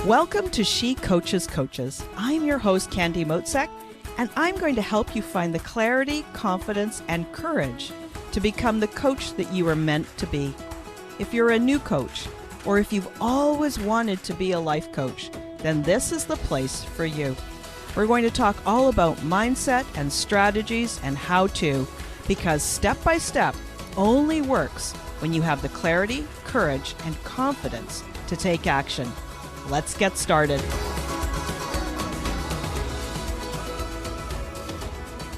Welcome to She Coaches Coaches. I'm your host, Candy Motzek, and I'm going to help you find the clarity, confidence, and courage to become the coach that you are meant to be. If you're a new coach, or if you've always wanted to be a life coach, then this is the place for you. We're going to talk all about mindset and strategies and how to, because step by step only works when you have the clarity, courage, and confidence to take action. Let's get started.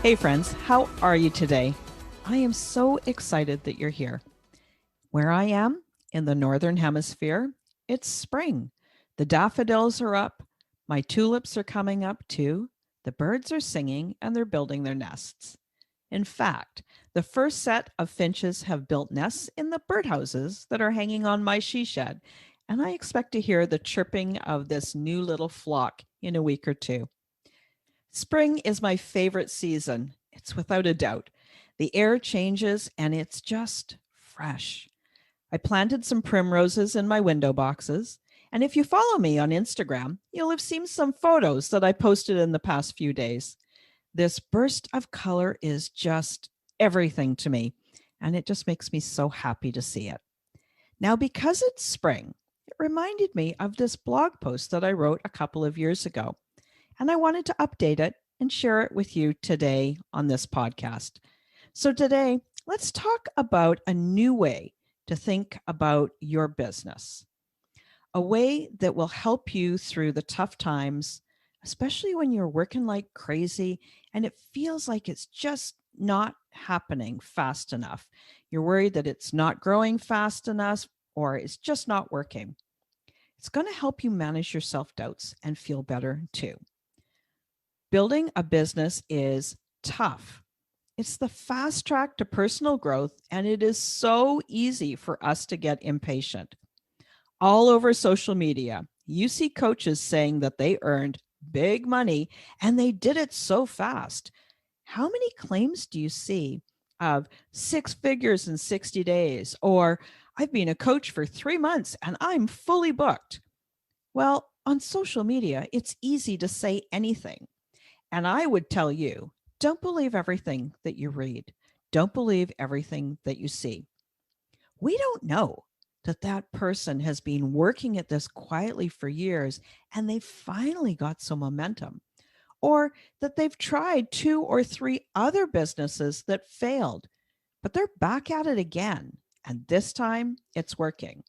Hey friends, how are you today? I am so excited that you're here. Where I am, in the Northern Hemisphere, it's spring. The daffodils are up, my tulips are coming up too, the birds are singing, and they're building their nests. In fact, the first set of finches have built nests in the birdhouses that are hanging on my she shed, and I expect to hear the chirping of this new little flock in a week or two. Spring is my favorite season. It's without a doubt. The air changes and it's just fresh. I planted some primroses in my window boxes, and if you follow me on Instagram, you'll have seen some photos that I posted in the past few days. This burst of color is just everything to me, and it just makes me so happy to see it. Now, because it's spring, it reminded me of this blog post that I wrote a couple of years ago, and I wanted to update it and share it with you today on this podcast. So today, let's talk about a new way to think about your business, a way that will help you through the tough times, especially when you're working like crazy and it feels like it's just not happening fast enough. You're worried that it's not growing fast enough or it's just not working. It's going to help you manage your self-doubts and feel better too. Building a business is tough. It's the fast track to personal growth, and it is so easy for us to get impatient. All over social media, you see coaches saying that they earned big money and they did it so fast. How many claims do you see of 6 figures in 60 days? Or I've been a coach for 3 months and I'm fully booked. Well, on social media, it's easy to say anything. And I would tell you, don't believe everything that you read. Don't believe everything that you see. We don't know that that person has been working at this quietly for years and they finally got some momentum, or that they've tried 2 or 3 other businesses that failed, but they're back at it again. And this time it's working.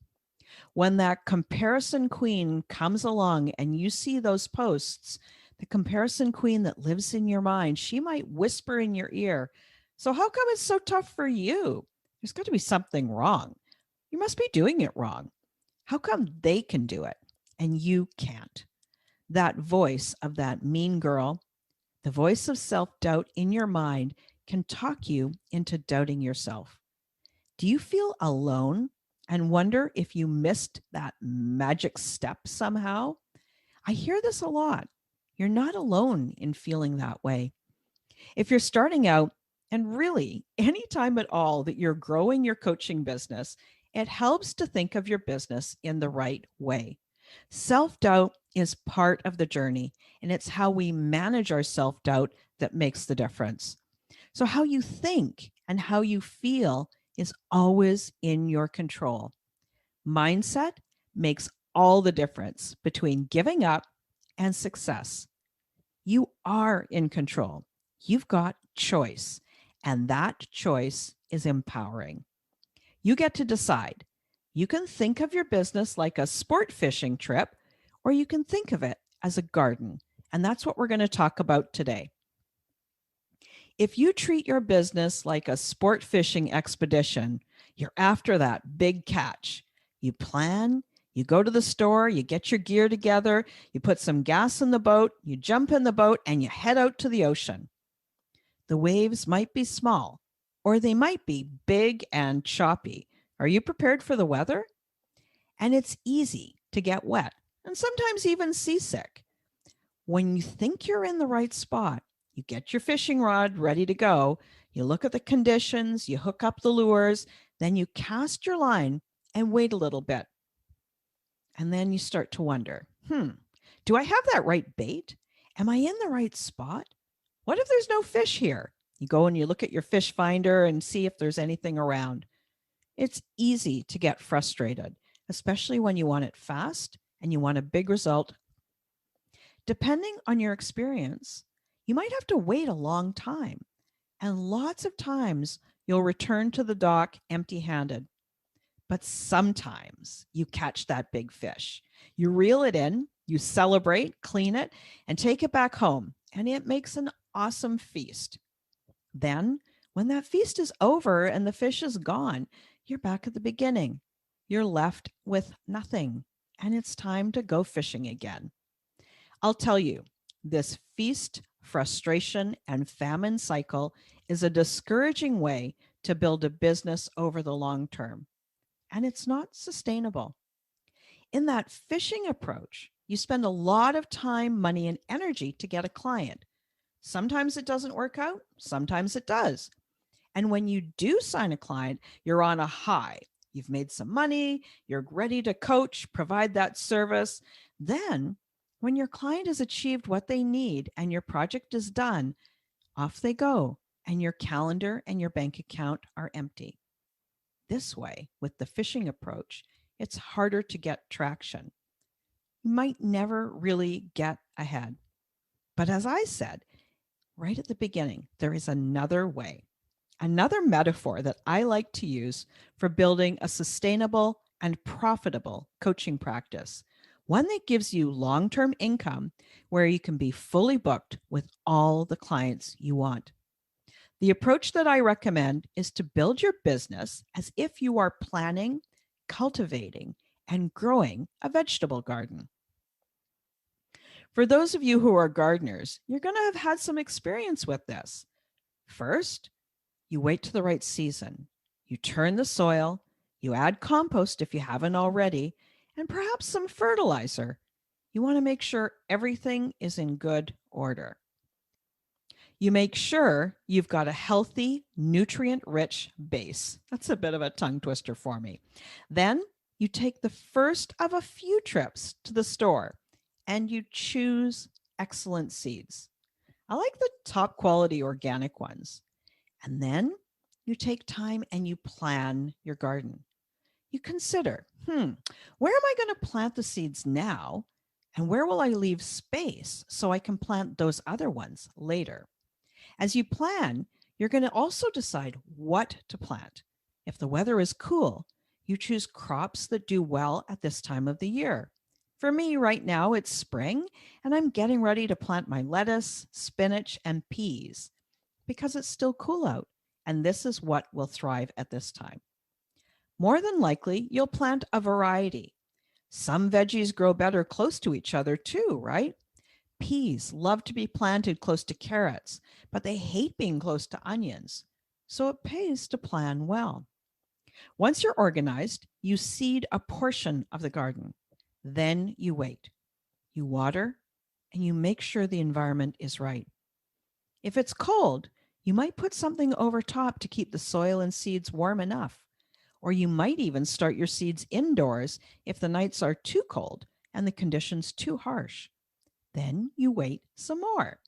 When that comparison queen comes along and you see those posts, the comparison queen that lives in your mind, she might whisper in your ear, "So how come it's so tough for you? There's got to be something wrong. You must be doing it wrong. How come they can do it and you can't?" That voice of that mean girl, the voice of self-doubt in your mind, can talk you into doubting yourself. Do you feel alone and wonder if you missed that magic step somehow? I hear this a lot. You're not alone in feeling that way. If you're starting out, and really anytime at all that you're growing your coaching business, it helps to think of your business in the right way. Self-doubt is part of the journey, and it's how we manage our self-doubt that makes the difference. So how you think and how you feel is always in your control. Mindset makes all the difference between giving up and success. You are in control. You've got choice, and that choice is empowering. You get to decide. You can think of your business like a sport fishing trip, or you can think of it as a garden, and that's what we're going to talk about today. If you treat your business like a sport fishing expedition, you're after that big catch. You plan, you go to the store, you get your gear together, you put some gas in the boat, you jump in the boat, and you head out to the ocean. The waves might be small, or they might be big and choppy. Are you prepared for the weather? And it's easy to get wet and sometimes even seasick. When you think you're in the right spot, you get your fishing rod ready to go, you look at the conditions, you hook up the lures, then you cast your line and wait a little bit. And then you start to wonder, Hmm, do I have that right bait? Am I in the right spot? What if there's no fish here? You go and you look at your fish finder and see if there's anything around. It's easy to get frustrated, especially when you want it fast and you want a big result. Depending on your experience, you might have to wait a long time, and lots of times you'll return to the dock empty handed. But sometimes you catch that big fish. You reel it in, you celebrate, clean it, and take it back home, and it makes an awesome feast. Then, when that feast is over and the fish is gone, you're back at the beginning. You're left with nothing, and it's time to go fishing again. I'll tell you, this feast, frustration, and famine cycle is a discouraging way to build a business over the long term, and it's not sustainable. In that fishing approach, you spend a lot of time, money, and energy to get a client. Sometimes it doesn't work out, sometimes it does. And when you do sign a client, you're on a high. You've made some money, you're ready to coach, provide that service. Then, when your client has achieved what they need and your project is done, off they go, and your calendar and your bank account are empty. This way, with the fishing approach, it's harder to get traction. You might never really get ahead. But as I said right at the beginning, there is another way. Another metaphor that I like to use for building a sustainable and profitable coaching practice, one that gives you long term income where you can be fully booked with all the clients you want. The approach that I recommend is to build your business as if you are planning, cultivating, and growing a vegetable garden. For those of you who are gardeners, you're going to have had some experience with this. First, you wait to the right season. You turn the soil, you add compost if you haven't already, and perhaps some fertilizer. You want to make sure everything is in good order. You make sure you've got a healthy, nutrient rich base. That's a bit of a tongue twister for me. Then you take the first of a few trips to the store and you choose excellent seeds. I like the top quality organic ones. And then you take time and you plan your garden. You consider, where am I going to plant the seeds now? And where will I leave space so I can plant those other ones later? As you plan, you're going to also decide what to plant. If the weather is cool, you choose crops that do well at this time of the year. For me, right now, it's spring, and I'm getting ready to plant my lettuce, spinach, and peas because it's still cool out, and this is what will thrive at this time. More than likely, you'll plant a variety. Some veggies grow better close to each other too, right? Peas love to be planted close to carrots, but they hate being close to onions. So it pays to plan well. Once you're organized, you seed a portion of the garden. Then you wait. You water and you make sure the environment is right. If it's cold, you might put something over top to keep the soil and seeds warm enough. Or you might even start your seeds indoors if the nights are too cold and the conditions too harsh. Then you wait some more.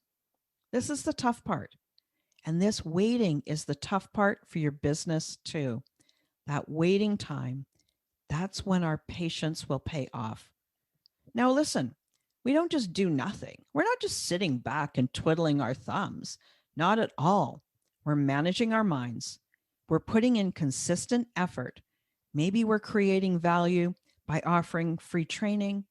This is the tough part. And this waiting is the tough part for your business too. That waiting time, that's when our patience will pay off. Now, listen, we don't just do nothing. We're not just sitting back and twiddling our thumbs. Not at all. We're managing our minds. We're putting in consistent effort. Maybe we're creating value by offering free training,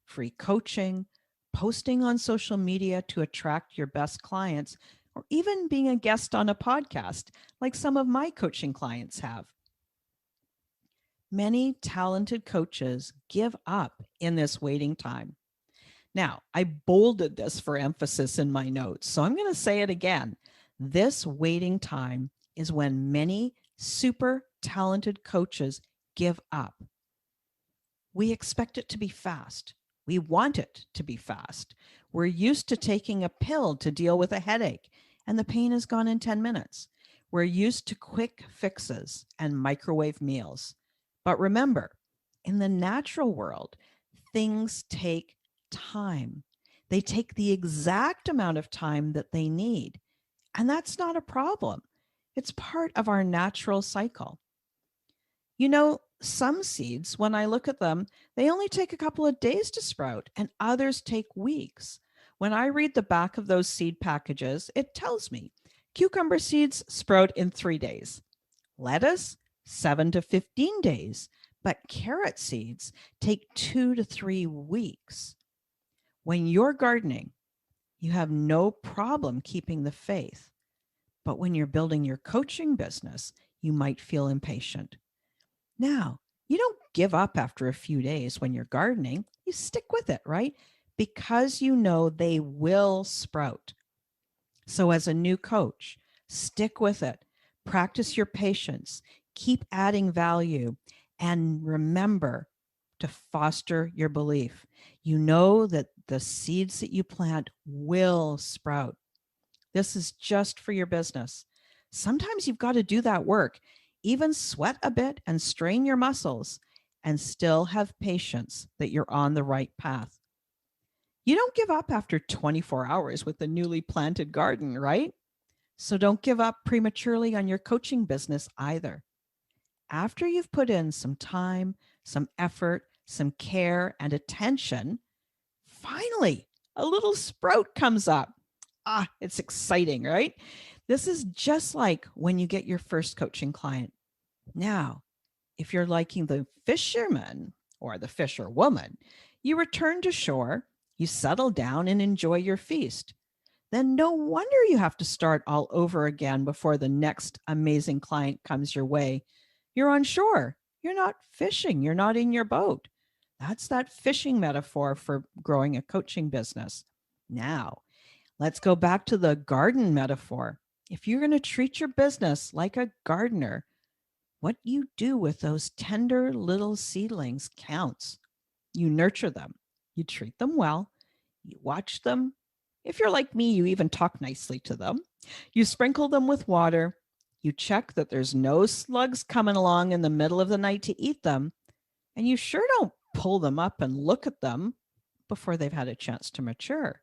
free coaching, posting on social media to attract your best clients, or even being a guest on a podcast like some of my coaching clients have. Many talented coaches give up in this waiting time. Now, I bolded this for emphasis in my notes, so I'm going to say it again. This waiting time is when many super talented coaches give up. We expect it to be fast. We want it to be fast. We're used to taking a pill to deal with a headache, and the pain is gone in 10 minutes. We're used to quick fixes and microwave meals. But remember, in the natural world, things take time. They take the exact amount of time that they need. And that's not a problem. It's part of our natural cycle. Some seeds, when I look at them, they only take a couple of days to sprout, and others take weeks. When I read the back of those seed packages, it tells me cucumber seeds sprout in 3 days, lettuce, 7 to 15 days, but carrot seeds take 2 to 3 weeks. When you're gardening, you have no problem keeping the faith. But when you're building your coaching business, you might feel impatient. Now, you don't give up after a few days when you're gardening. You stick with it, right? Because you know they will sprout. So, as a new coach, stick with it, practice your patience, keep adding value, and remember to foster your belief. You know that the seeds that you plant will sprout. This is just for your business. Sometimes you've got to do that work, even sweat a bit and strain your muscles, and still have patience that you're on the right path. You don't give up after 24 hours with a newly planted garden, right? So don't give up prematurely on your coaching business either. After you've put in some time, some effort, some care, and attention, finally, a little sprout comes up. It's exciting, right? This is just like when you get your first coaching client. Now, if you're liking the fisherman or the fisherwoman, you return to shore, you settle down and enjoy your feast. Then no wonder you have to start all over again before the next amazing client comes your way. You're on shore. You're not fishing. You're not in your boat. That's that fishing metaphor for growing a coaching business. Now, let's go back to the garden metaphor. If you're going to treat your business like a gardener, what you do with those tender little seedlings counts. You nurture them, you treat them well, you watch them. If you're like me, you even talk nicely to them. You sprinkle them with water. You check that there's no slugs coming along in the middle of the night to eat them. And you sure don't pull them up and look at them before they've had a chance to mature.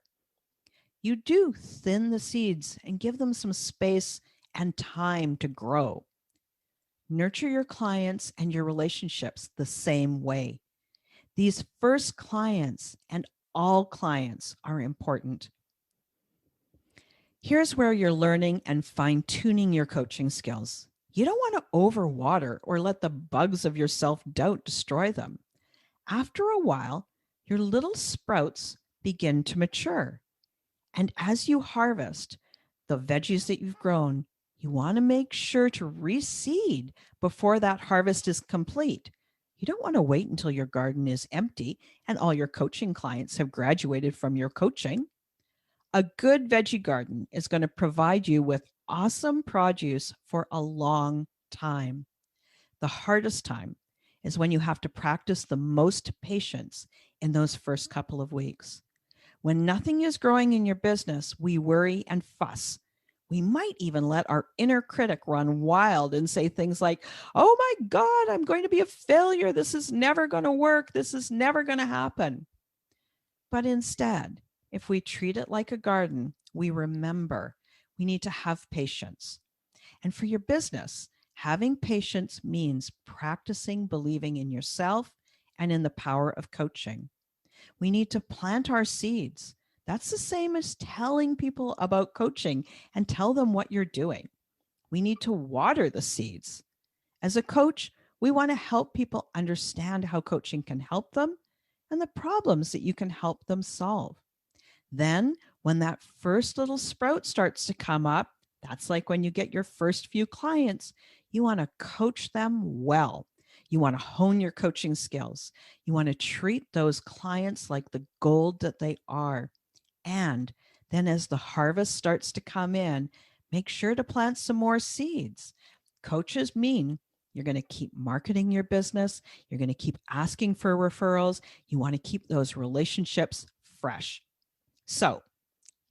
You do thin the seeds and give them some space and time to grow. Nurture your clients and your relationships the same way. These first clients and all clients are important. Here's where you're learning and fine-tuning your coaching skills. You don't want to overwater or let the bugs of your self-doubt destroy them. After a while, your little sprouts begin to mature. And as you harvest the veggies that you've grown, you want to make sure to reseed before that harvest is complete. You don't want to wait until your garden is empty and all your coaching clients have graduated from your coaching. A good veggie garden is going to provide you with awesome produce for a long time. The hardest time is when you have to practice the most patience in those first couple of weeks. When nothing is growing in your business, we worry and fuss. We might even let our inner critic run wild and say things like, oh my God, I'm going to be a failure. This is never going to work. This is never going to happen. But instead, if we treat it like a garden, we remember we need to have patience. And for your business, having patience means practicing believing in yourself and in the power of coaching. We need to plant our seeds. That's the same as telling people about coaching and tell them what you're doing. We need to water the seeds. As a coach, we want to help people understand how coaching can help them and the problems that you can help them solve. Then, when that first little sprout starts to come up, that's like when you get your first few clients, you want to coach them well. You want to hone your coaching skills. You want to treat those clients like the gold that they are. And then as the harvest starts to come in, make sure to plant some more seeds. Coaches mean you're going to keep marketing your business. You're going to keep asking for referrals. You want to keep those relationships fresh. So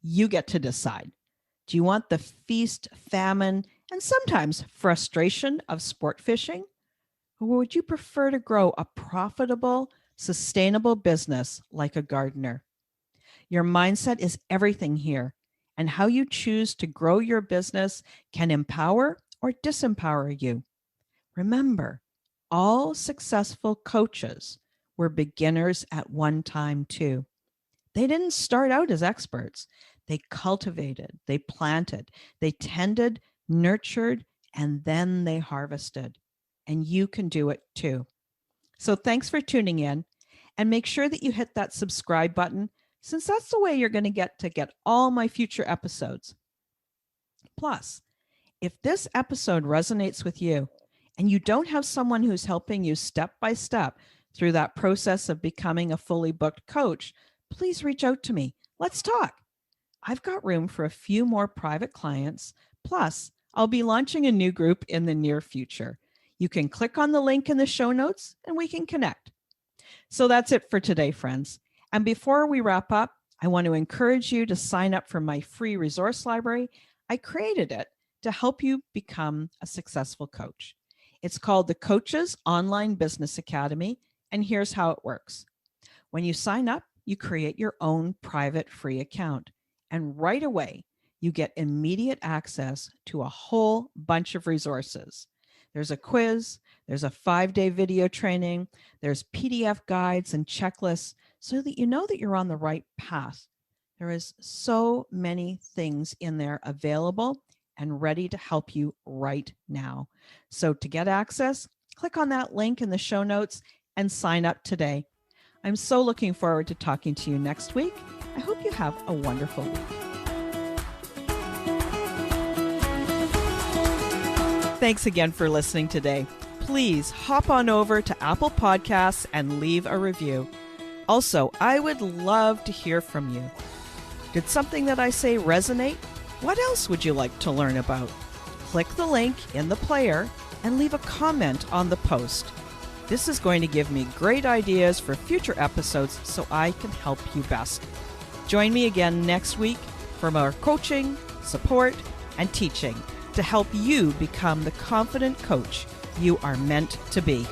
you get to decide. Do you want the feast, famine, and sometimes frustration of sport fishing? Or would you prefer to grow a profitable, sustainable business like a gardener. Your mindset is everything here, and how you choose to grow your business can empower or disempower you. Remember, all successful coaches were beginners at one time too. They didn't start out as experts. They cultivated, they planted, they tended, nurtured, and then they harvested. And you can do it too. So thanks for tuning in, and make sure that you hit that subscribe button, since that's the way you're going to get all my future episodes. Plus, if this episode resonates with you and you don't have someone who's helping you step by step through that process of becoming a fully booked coach, please reach out to me. Let's talk. I've got room for a few more private clients. Plus, I'll be launching a new group in the near future. You can click on the link in the show notes and we can connect. So that's it for today, friends. And before we wrap up, I want to encourage you to sign up for my free resource library. I created it to help you become a successful coach. It's called the Coach's Online Business Academy, and here's how it works. When you sign up, you create your own private free account, and right away, you get immediate access to a whole bunch of resources. There's a quiz, there's a 5-day video training, there's PDF guides and checklists so that you know that you're on the right path. There is so many things in there available and ready to help you right now. So to get access, click on that link in the show notes and sign up today. I'm so looking forward to talking to you next week. I hope you have a wonderful week. Thanks again for listening today. Please hop on over to Apple Podcasts and leave a review. Also, I would love to hear from you. Did something that I say resonate? What else would you like to learn about? Click the link in the player and leave a comment on the post. This is going to give me great ideas for future episodes so I can help you best. Join me again next week for more coaching, support, and teaching to help you become the confident coach you are meant to be.